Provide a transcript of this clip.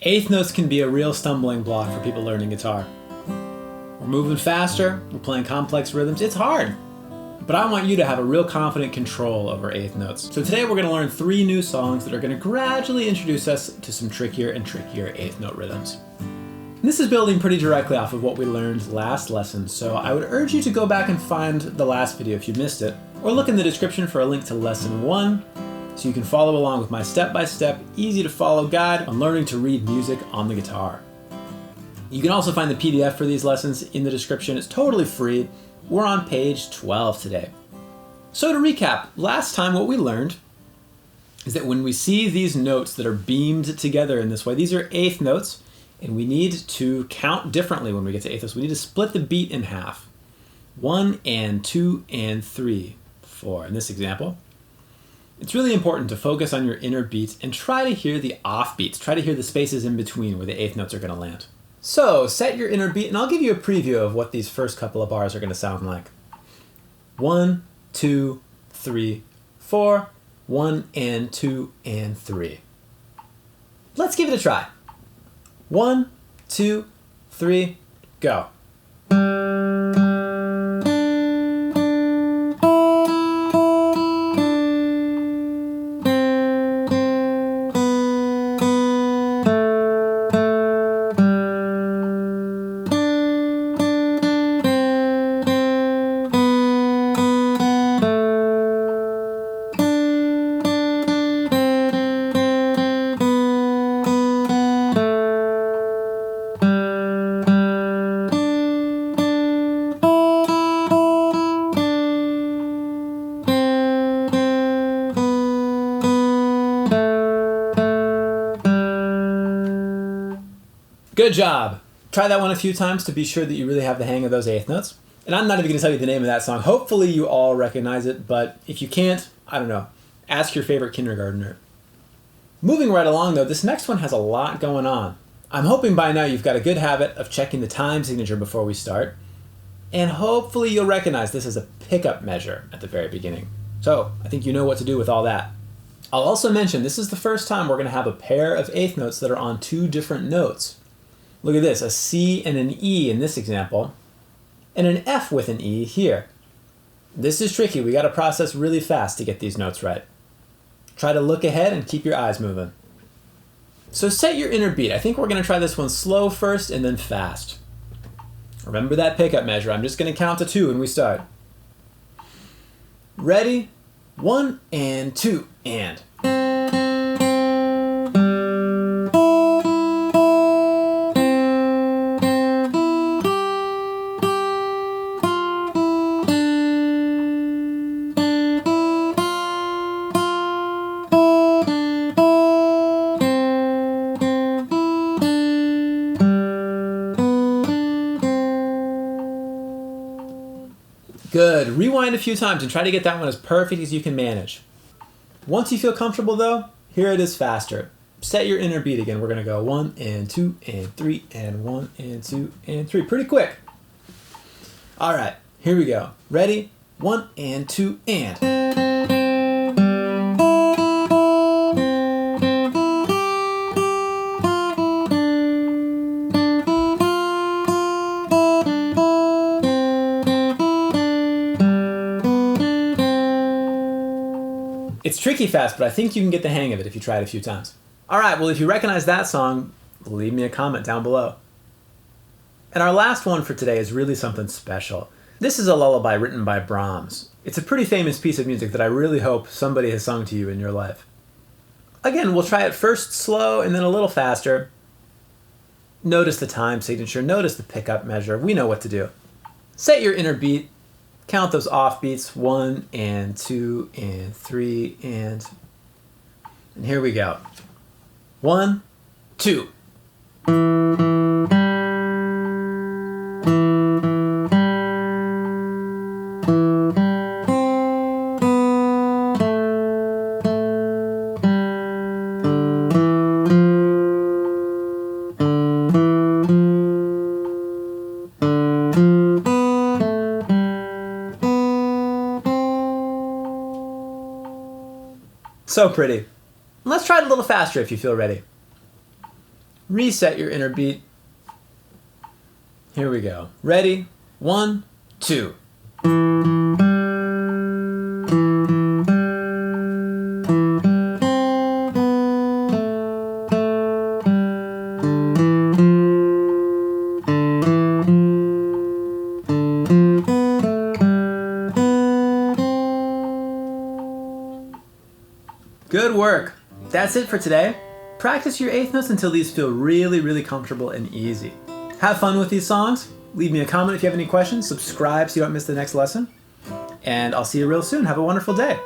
Eighth notes can be a real stumbling block for people learning guitar. We're moving faster, we're playing complex rhythms, it's hard. But I want you to have a real confident control over eighth notes. So today we're going to learn 3 new songs that are going to gradually introduce us to some trickier and trickier eighth note rhythms. And this is building pretty directly off of what we learned last lesson, so I would urge you to go back and find the last video if you missed it, or look in the description for a link to lesson 1, so you can follow along with my step-by-step, easy-to-follow guide on learning to read music on the guitar. You can also find the PDF for these lessons in the description. It's totally free. We're on page 12 today. So to recap, last time what we learned is that when we see these notes that are beamed together in this way, these are eighth notes, and we need to count differently when we get to eighth notes. We need to split the beat in half. 1 and 2 and 3, 4. In this example, it's really important to focus on your inner beats and try to hear the off beats. Try to hear the spaces in between where the eighth notes are going to land. So set your inner beat, and I'll give you a preview of what these first couple of bars are going to sound like. 1, 2, 3, 4. 1 and 2 and 3. Let's give it a try. 1, 2, 3, go. Good job. Try that one a few times to be sure that you really have the hang of those eighth notes. And I'm not even going to tell you the name of that song. Hopefully you all recognize it, but if you can't, I don't know, ask your favorite kindergartner. Moving right along though, this next one has a lot going on. I'm hoping by now you've got a good habit of checking the time signature before we start. And hopefully you'll recognize this as a pickup measure at the very beginning. So I think you know what to do with all that. I'll also mention this is the first time we're going to have a pair of eighth notes that are on 2 different notes. Look at this, a C and an E in this example, and an F with an E here. This is tricky. We got to process really fast to get these notes right. Try to look ahead and keep your eyes moving. So set your inner beat. I think we're going to try this one slow first and then fast. Remember that pickup measure. I'm just going to count to 2 when we start. Ready? 1 and 2 and. Good. Rewind a few times and try to get that one as perfect as you can manage. Once you feel comfortable though, here it is faster. Set your inner beat again. We're going to go 1 and 2 and 3 and 1 and 2 and 3. Pretty quick. All right, here we go. Ready? 1 and 2 and. It's tricky fast, but I think you can get the hang of it if you try it a few times. All right, well, if you recognize that song, leave me a comment down below. And our last one for today is really something special. This is a lullaby written by Brahms. It's a pretty famous piece of music that I really hope somebody has sung to you in your life. Again, we'll try it first slow and then a little faster. Notice the time signature, notice the pickup measure. We know what to do. Set your inner beat. Count those off beats, 1 and 2 and 3 and here we go. 1, 2. So pretty. Let's try it a little faster if you feel ready. reset your inner beat. Here we go. Ready? 1, 2. Good work. That's it for today. Practice your eighth notes until these feel really, really comfortable and easy. Have fun with these songs. Leave me a comment if you have any questions. Subscribe so you don't miss the next lesson. And I'll see you real soon. Have a wonderful day.